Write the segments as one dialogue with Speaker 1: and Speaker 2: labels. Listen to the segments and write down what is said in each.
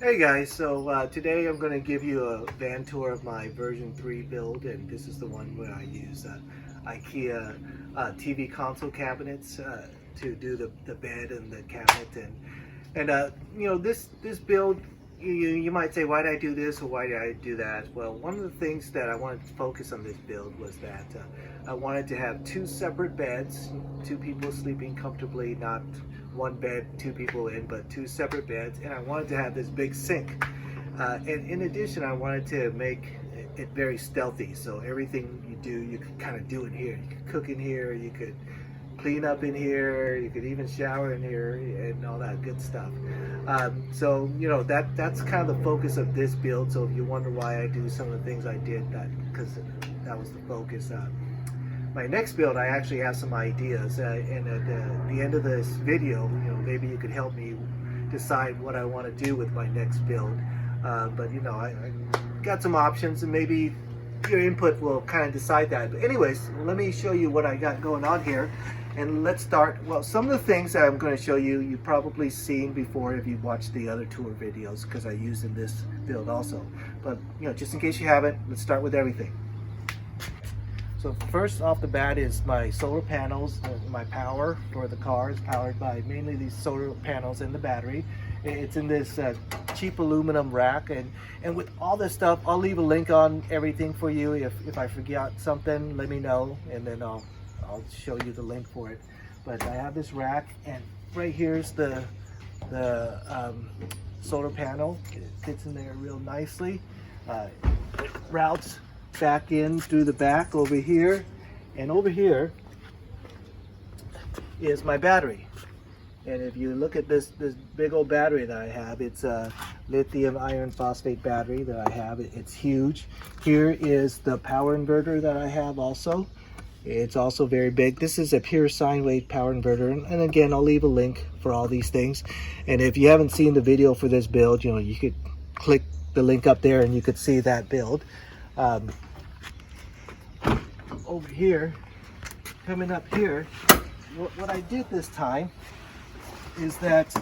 Speaker 1: Hey guys, so today I'm going to give you a van tour of my version 3 build, and this is the one where I use Ikea TV console cabinets to do the bed and the cabinet. This build, you might say, why did I do this or why did I do that? Well, one of the things that I wanted to focus on this build was that I wanted to have two separate beds, two people sleeping comfortably, not one bed, two people in, but two separate beds, and I wanted to have this big sink. And in addition, I wanted to make it very stealthy, so everything you do, you could kind of do in here. You could cook in here, you could clean up in here, you could even shower in here, and all that good stuff. That's kind of the focus of this build. So if you wonder why I do some of the things I did, because that was the focus. My next build, I actually have some ideas, and at the end of this video, maybe you could help me decide what I want to do with my next build. I got some options, and maybe your input will kind of decide that. But anyways, let me show you what I got going on here, and let's start. Well, some of the things that I'm going to show you, you've probably seen before if you've watched the other tour videos, because I used in this build also. But just in case you haven't, let's start with everything. So first off the bat is my solar panels. My power for the car is powered by mainly these solar panels and the battery. It's in this cheap aluminum rack, and with all this stuff, I'll leave a link on everything for you. If I forgot something, let me know, and then I'll show you the link for it. But I have this rack, and right here's the solar panel. It fits in there real nicely. It routes back in through the back over here, and over here is my battery. And if you look at this big old battery that I have, it's a lithium iron phosphate battery that I have. It's huge. Here is the power inverter that I have also. It's also very big. This is a pure sine wave power inverter, and again, I'll leave a link for all these things. And if you haven't seen the video for this build, you could click the link up there and you could see that build. Over here, coming up here, what I did this time is that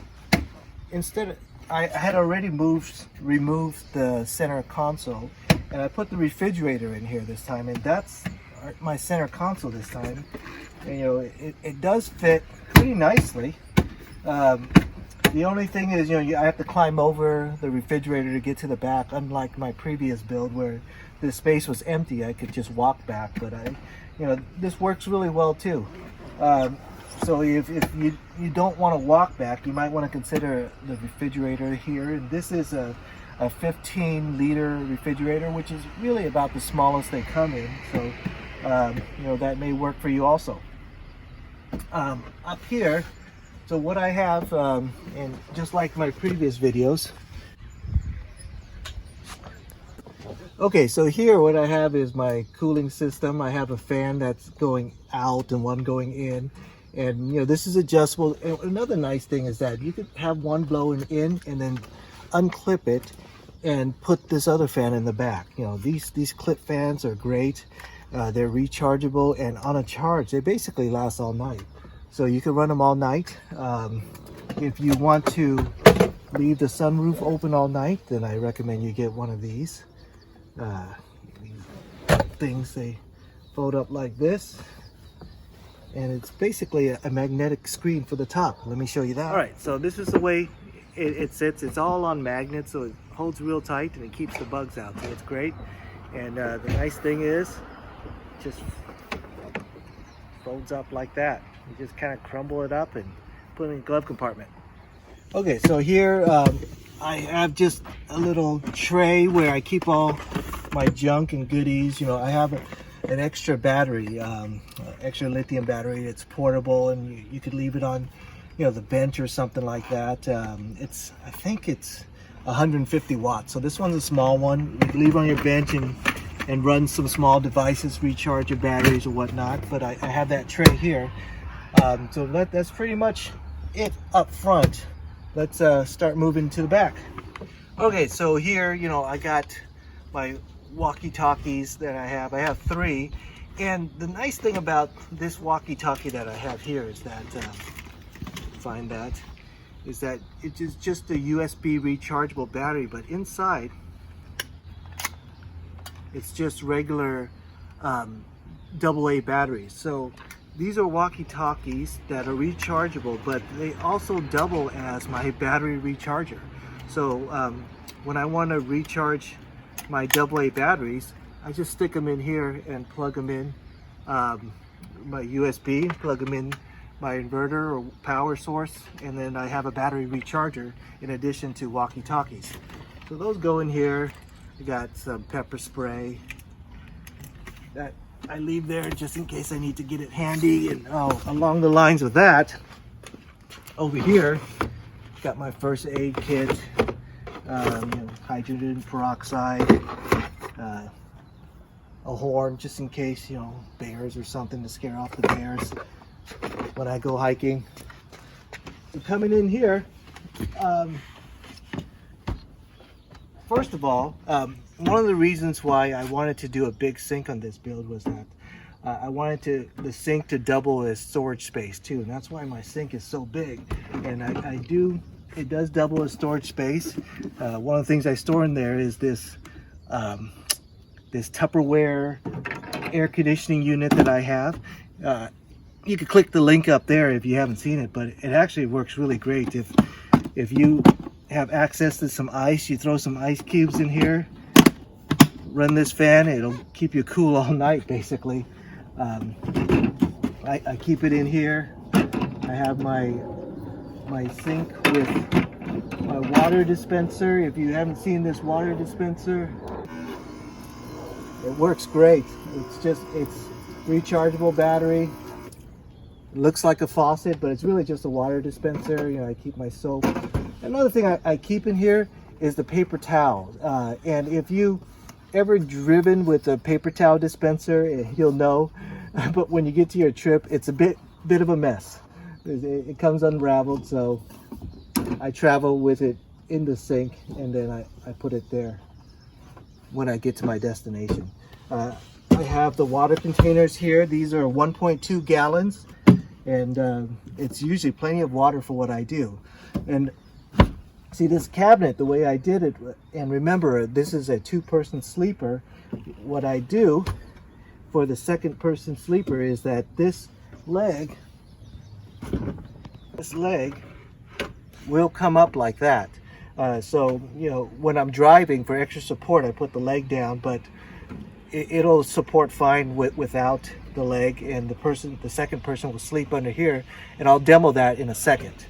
Speaker 1: instead of, I had already removed the center console, and I put the refrigerator in here this time, and that's my center console this time. And, it does fit pretty nicely. The only thing is, I have to climb over the refrigerator to get to the back, unlike my previous build where the space was empty. I could just walk back, but this works really well too. So if you don't want to walk back, you might want to consider the refrigerator here. And this is a 15-liter refrigerator, which is really about the smallest they come in. So that may work for you also. Up here, so what I have, and just like my previous videos. Okay, so here what I have is my cooling system. I have a fan that's going out and one going in. And this is adjustable. And another nice thing is that you could have one blowing in and then unclip it and put this other fan in the back. These clip fans are great. They're rechargeable, and on a charge, they basically last all night. So you can run them all night. If you want to leave the sunroof open all night, then I recommend you get one of these. Things, they fold up like this, and it's basically a magnetic screen for the top. Let me show you that. All right, so this is the way it sits. It's all on magnets, so it holds real tight and it keeps the bugs out, so it's great. And the nice thing is, it just folds up like that. You just kind of crumble it up and put it in the glove compartment. Okay, so here I have just a little tray where I keep all my junk and goodies. I have an extra battery, extra lithium battery. It's portable, and you could leave it on, the bench or something like that. I think it's 150 watts. So this one's a small one. You can leave it on your bench and run some small devices, recharge your batteries or whatnot. But I have that tray here. So that's pretty much it up front. Let's start moving to the back. Okay, so here, I got my walkie-talkies that I have. I have 3. And the nice thing about this walkie-talkie that I have here is that, find that, is that it is just a USB rechargeable battery, but inside it's just regular AA batteries. So these are walkie-talkies that are rechargeable, but they also double as my battery recharger. So when I want to recharge my AA batteries, I just stick them in here and plug them in my USB, plug them in my inverter or power source, and then I have a battery recharger in addition to walkie-talkies. So those go in here. I got some pepper spray that I leave there just in case I need to get it handy. And along the lines of that, over here, got my first aid kit, hydrogen peroxide, a horn just in case, bears or something, to scare off the bears when I go hiking. So coming in here, first of all, one of the reasons why I wanted to do a big sink on this build was that I wanted the sink to double as storage space too, and that's why my sink is so big. And it does double as storage space. One of the things I store in there is this Tupperware air conditioning unit that I have. You can click the link up there if you haven't seen it, but it actually works really great. If you have access to some ice, you throw some ice cubes in here, run this fan, it'll keep you cool all night basically. I keep it in here. I have my sink with my water dispenser. If you haven't seen this water dispenser, it works great. It's rechargeable battery. It looks like a faucet, but it's really just a water dispenser. I keep my soap. Another thing I keep in here is the paper towel. And if you ever driven with a paper towel dispenser, you'll know. But when you get to your trip, it's a bit of a mess. It comes unraveled, so I travel with it in the sink, and then I put it there when I get to my destination. I have the water containers here. These are 1.2 gallons, and it's usually plenty of water for what I do. And see, this cabinet, the way I did it, and remember, this is a two-person sleeper. What I do for the second-person sleeper is that this leg will come up like that. So, when I'm driving, for extra support, I put the leg down, but it'll support fine without the leg, and the second person will sleep under here, and I'll demo that in a second.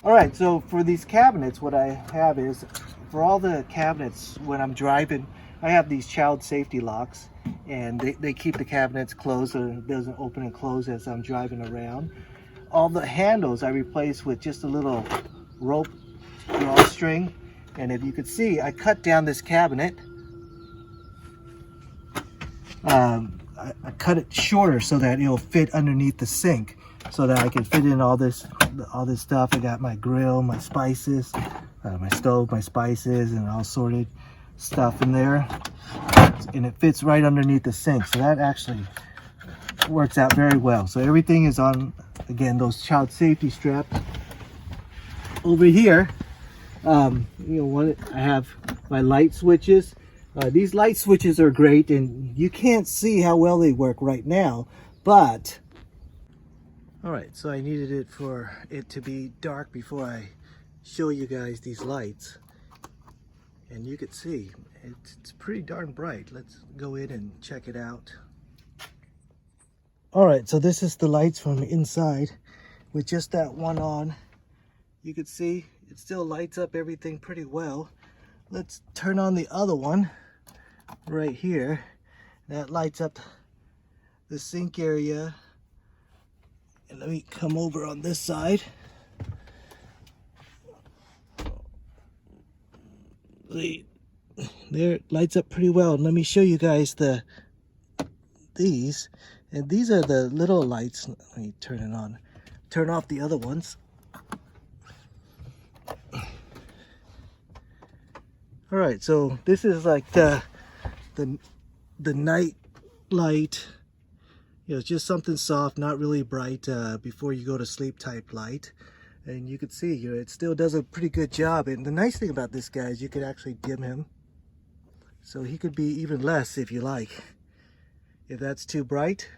Speaker 1: All right, so for these cabinets, what I have is, for all the cabinets, when I'm driving, I have these child safety locks, and they keep the cabinets closed so it doesn't open and close as I'm driving around. All the handles I replace with just a little rope drawstring, and if you could see, I cut down this cabinet. I cut it shorter so that it'll fit underneath the sink, so that I can fit in all this stuff. I got my grill, my spices, my stove, my spices, and all sorted stuff in there, and it fits right underneath the sink, so that actually works out very well. So everything is on, again, those child safety straps. Over here, I have my light switches. These light switches are great, and you can't see how well they work right now, but all right, so I needed it for it to be dark before I show you guys these lights, and you can see it's pretty darn bright. Let's go in and check it out. All right, so this is the lights from inside with just that one on. You can see it still lights up everything pretty well. Let's turn on the other one right here. That lights up the sink area. And let me come over on this side. There, it lights up pretty well. Let me show you guys these. And these are the little lights. Let me turn it on. Turn off the other ones. All right, so this is like the night light. Just something soft, not really bright, before you go to sleep type light. And you can see, it still does a pretty good job. And the nice thing about this guy is you could actually dim him. So he could be even less if you like. If that's too bright.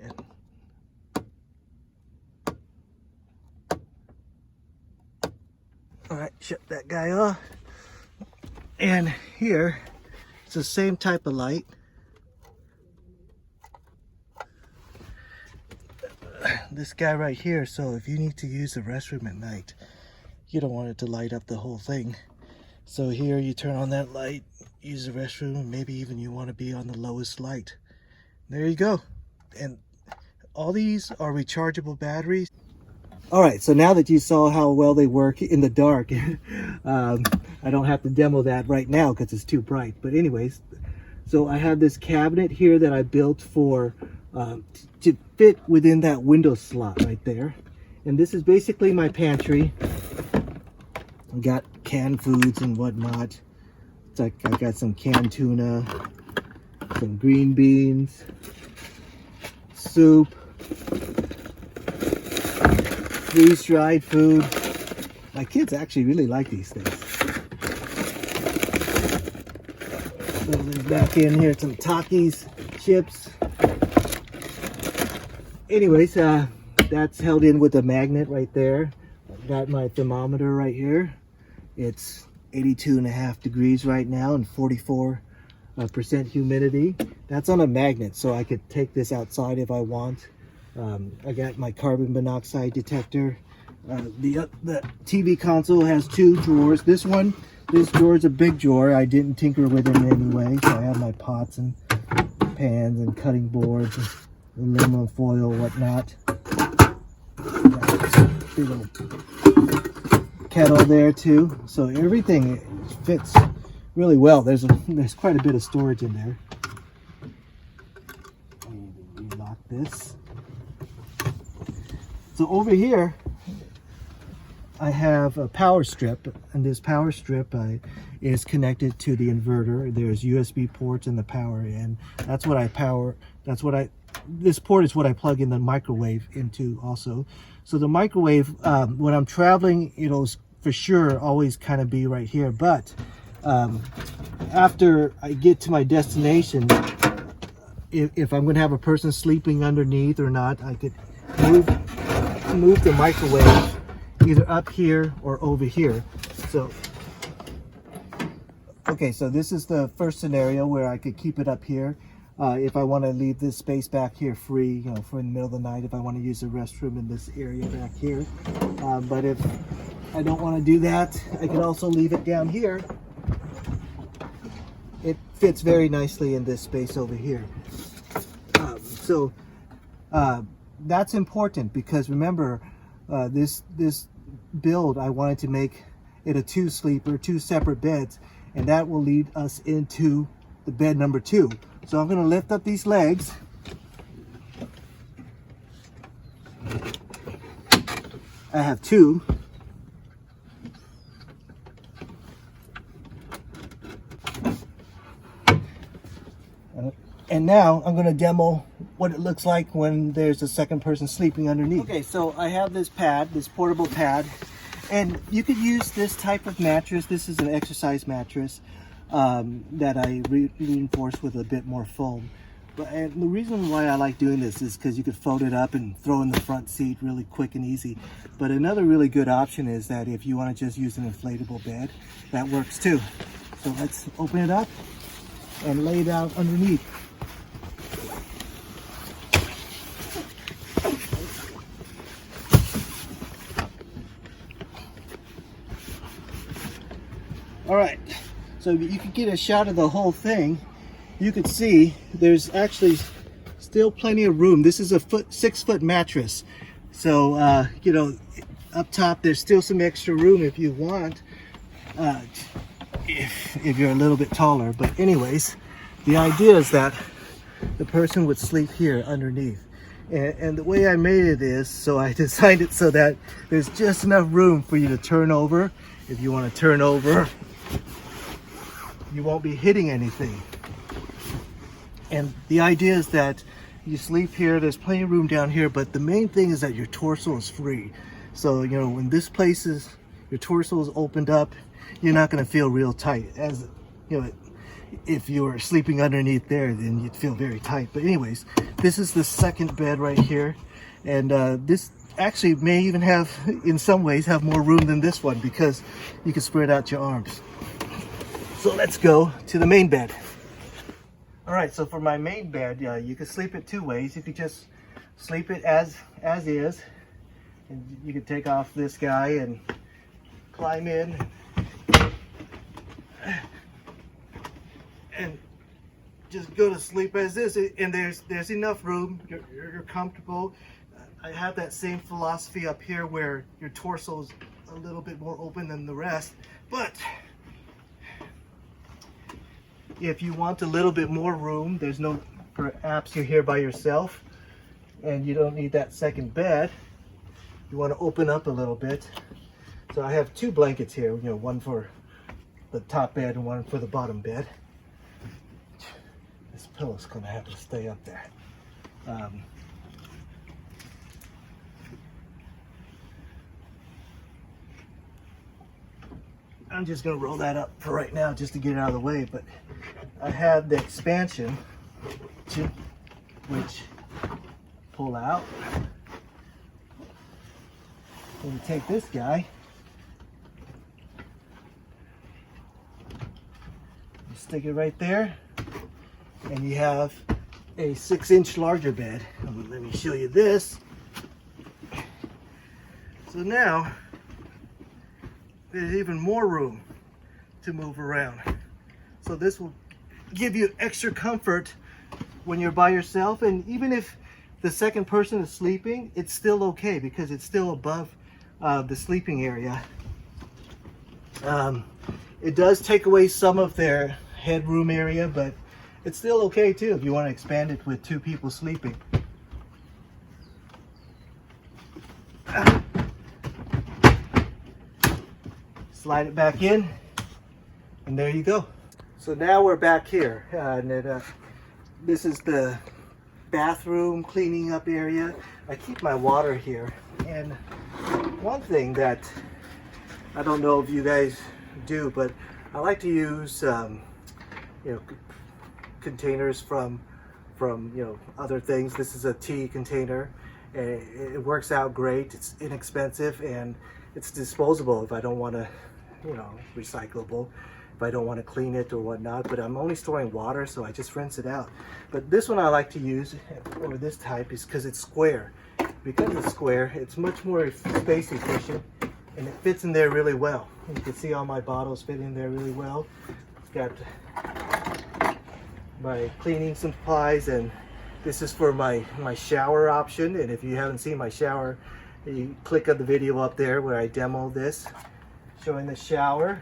Speaker 1: And all right, shut that guy off. And here, it's the same type of light. This guy right here, so if you need to use the restroom at night, you don't want it to light up the whole thing. So here you turn on that light, use the restroom, maybe even you want to be on the lowest light. There you go. And all these are rechargeable batteries. All right, so now that you saw how well they work in the dark, I don't have to demo that right now because it's too bright. But anyways, so I have this cabinet here that I built for to fit within that window slot right there. And this is basically my pantry. I got canned foods and whatnot. It's like I got some canned tuna, some green beans, soup, freeze-dried food. My kids actually really like these things. So there's back in here some Takis, chips. Anyways, that's held in with a magnet right there. I've got my thermometer right here. It's 82.5 degrees right now and 44% humidity. That's on a magnet, so I could take this outside if I want. I got my carbon monoxide detector. The TV console has 2 drawers. This drawer is a big drawer. I didn't tinker with it in any way, so I have my pots and pans and cutting boards, and aluminum foil, whatnot. Big old kettle there too. So everything fits really well. There's quite a bit of storage in there. Lock this. So over here, I have a power strip, and this power strip is connected to the inverter. There's USB ports in the power, and that's what I power. This port is what I plug in the microwave into also. So the microwave, when I'm traveling, it'll for sure always kind of be right here. But after I get to my destination, if I'm going to have a person sleeping underneath or not, I could move the microwave either up here or over here. So okay, so this is the first scenario where I could keep it up here. If I want to leave this space back here free, for in the middle of the night, if I want to use the restroom in this area back here. But if I don't want to do that, I can also leave it down here. It fits very nicely in this space over here. So that's important because remember, this build, I wanted to make it a 2-sleeper, 2 separate beds, and that will lead us into the bed number 2. So I'm going to lift up these legs. I have 2. And now I'm going to demo what it looks like when there's a second person sleeping underneath. Okay, so I have this pad, this portable pad, and you could use this type of mattress. This is an exercise mattress that I reinforced with a bit more foam. And the reason why I like doing this is because you could fold it up and throw in the front seat really quick and easy. But another really good option is that if you want to just use an inflatable bed, that works too. So let's open it up and lay it out underneath. All right, so you can get a shot of the whole thing. You can see there's actually still plenty of room. This is a 6-foot mattress. So, up top, there's still some extra room if you want, if you're a little bit taller. But anyways, the idea is that the person would sleep here underneath. And the way I made it is, so I designed it so that there's just enough room for you to turn over. If you want to turn over, you won't be hitting anything. And the idea is that you sleep here, there's plenty of room down here, but the main thing is that your torso is free. So, you know, when this place is, your torso is opened up, you're not going to feel real tight. As, you know, if you were sleeping underneath there, then you'd feel very tight. But anyways, this is the second bed right here. And this actually may even have, in some ways, have more room than this one because you can spread out your arms. So let's go to the main bed. All right, so for my main bed, you can sleep it 2 ways. You could just sleep it as is. And you could take off this guy and climb in and just go to sleep as is. And there's enough room. You're comfortable. I have that same philosophy up here where your torso is a little bit more open than the rest. But if you want a little bit more room, there's no, perhaps you're here by yourself and you don't need that second bed. You want to open up a little bit. So I have 2 blankets here, you know, one for the top bed and one for the bottom bed. This pillow's gonna have to stay up there. I'm just gonna roll that up for right now just to get it out of the way, but I have the expansion which pull out. And you take this guy, you stick it right there, and you have a 6-inch larger bed. Let me show you this. So now there's even more room to move around. So this will give you extra comfort when you're by yourself, and even if the second person is sleeping, it's still okay because it's still above the sleeping area. It does take away some of their headroom area, but it's still okay too if you want to expand it with 2 people sleeping. Slide it back in, and there you go. So now we're back here, and this is the bathroom cleaning up area. I keep my water here, and one thing that I don't know if you guys do, but I like to use you know, containers from you know, other things. This is a tea container. It works out great. It's inexpensive and it's disposable if I don't want to, you know, recyclable if I don't want to clean it or whatnot. But I'm only storing water, so I just rinse it out. But this one I like to use, or this type, is because it's square. Because it's square, it's much more space efficient, and it fits in there really well. You can see all my bottles fit in there really well. It's got my cleaning supplies, and this is for my shower option. And if you haven't seen my shower, you click on the video up there where I demo this, showing the shower.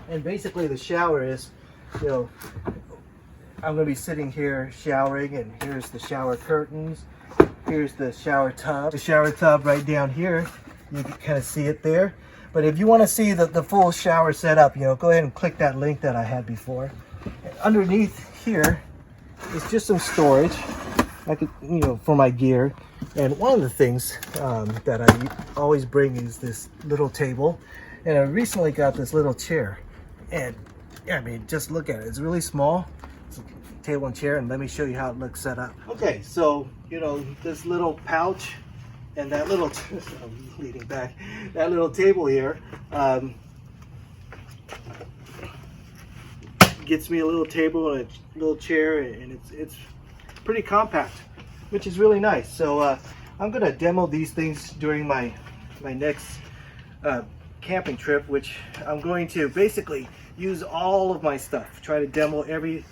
Speaker 1: And basically the shower is, you know, I'm going to be sitting here showering, and here's the shower curtains. Here's the shower tub. The shower tub right down here, you can kind of see it there. But if you want to see the full shower setup, you know, go ahead and click that link that I had before. And underneath here is just some storage, like, you know, for my gear. And one of the things that I always bring is this little table. And I recently got this little chair. And yeah, I mean, just look at it. It's really small. It's a table and chair, and let me show you how it looks set up. Okay, so, you know, this little pouch and that little, I'm leaning back, that little table here gets me a little table and a little chair, and it's pretty compact, which is really nice. So I'm gonna demo these things during my next camping trip, which I'm going to basically use all of my stuff, try to demo every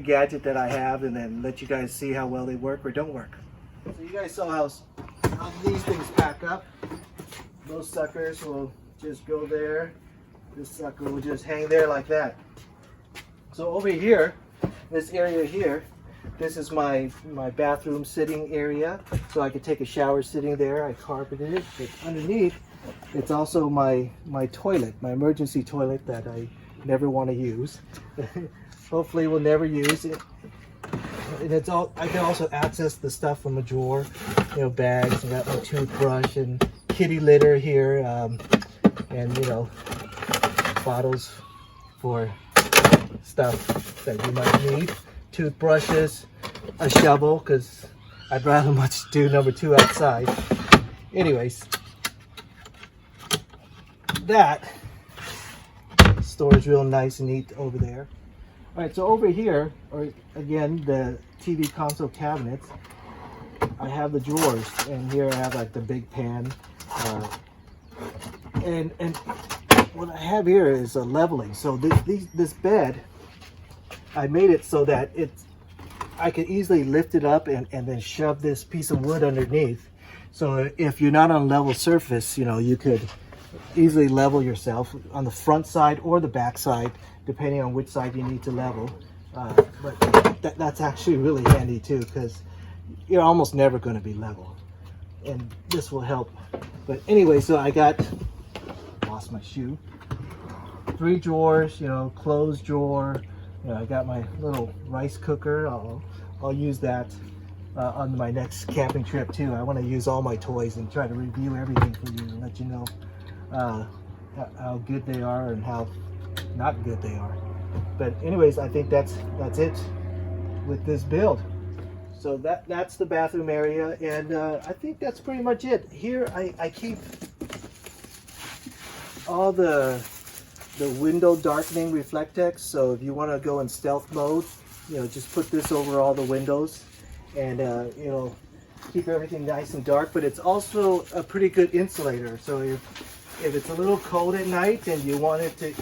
Speaker 1: gadget that I have, and then let you guys see how well they work or don't work. So you guys saw how these things pack up. Those suckers will just go there. This sucker will just hang there like that. So over here, this area here, this is my bathroom sitting area, so I could take a shower sitting there. I carpeted it. But underneath, it's also my toilet, my emergency toilet that I never want to use. Hopefully we'll never use it. and it's all, I can also access the stuff from a drawer, you know, bags. I got my toothbrush and kitty litter here, and you know, bottles for stuff that you might need, toothbrushes, a shovel, because I'd rather much do number 2 outside. Anyways, that stores real nice and neat over there. All right, so over here, or again, the TV console cabinets, I have the drawers, and here I have like the big pan, and what I have here is a leveling. So this bed, I made it so that I could easily lift it up and then shove this piece of wood underneath. So if you're not on a level surface, you know, you could easily level yourself on the front side or the back side, depending on which side you need to level. But that's actually really handy too, because you're almost never going to be level, and this will help. But anyway, so I lost my shoe. 3 drawers, you know, clothes drawer. You know, I got my little rice cooker. I'll use that on my next camping trip too. I want to use all my toys and try to review everything for you and let you know how good they are and how not good they are. But anyways, I think that's it with this build. So that's the bathroom area, and I think that's pretty much it. Here I keep all the window darkening Reflectex, so if you want to go in stealth mode, you know, just put this over all the windows, and you know, keep everything nice and dark. But it's also a pretty good insulator, so if it's a little cold at night and you want it to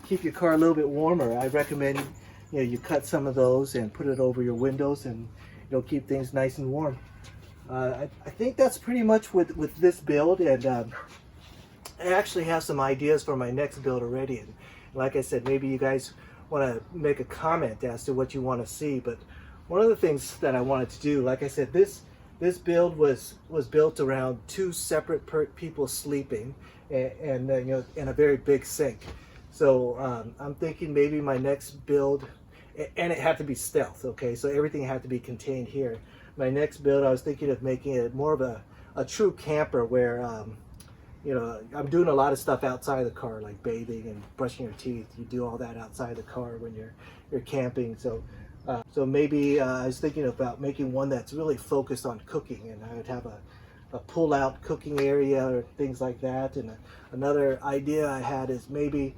Speaker 1: keep your car a little bit warmer, I recommend, you know, you cut some of those and put it over your windows, and it'll keep things nice and warm. I think that's pretty much with this build, and I actually have some ideas for my next build already. And like I said, maybe you guys want to make a comment as to what you want to see. But one of the things that I wanted to do, like I said, this build was built around 2 separate people sleeping, and you know, in a very big sink. So I'm thinking maybe my next build, and it had to be stealth, okay? So everything had to be contained here. My next build, I was thinking of making it more of a true camper, where you know, I'm doing a lot of stuff outside the car, like bathing and brushing your teeth. You do all that outside the car when you're camping. So so maybe I was thinking about making one that's really focused on cooking, and I would have a pull-out cooking area or things like that. And another idea I had is maybe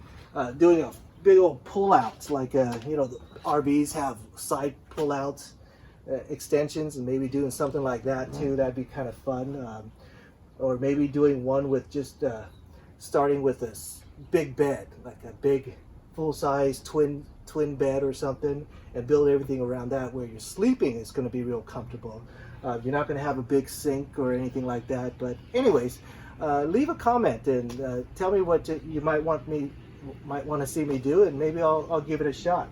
Speaker 1: doing a big old pull-outs, like you know, the RVs have side pull-outs, extensions, and maybe doing something like that too. That'd be kind of fun. Or maybe doing one with just starting with a big bed, like a big full-size twin bed or something, and build everything around that, where you're sleeping is going to be real comfortable. You're not going to have a big sink or anything like that. But anyways, leave a comment and tell me what you might want to see me do, and maybe I'll give it a shot.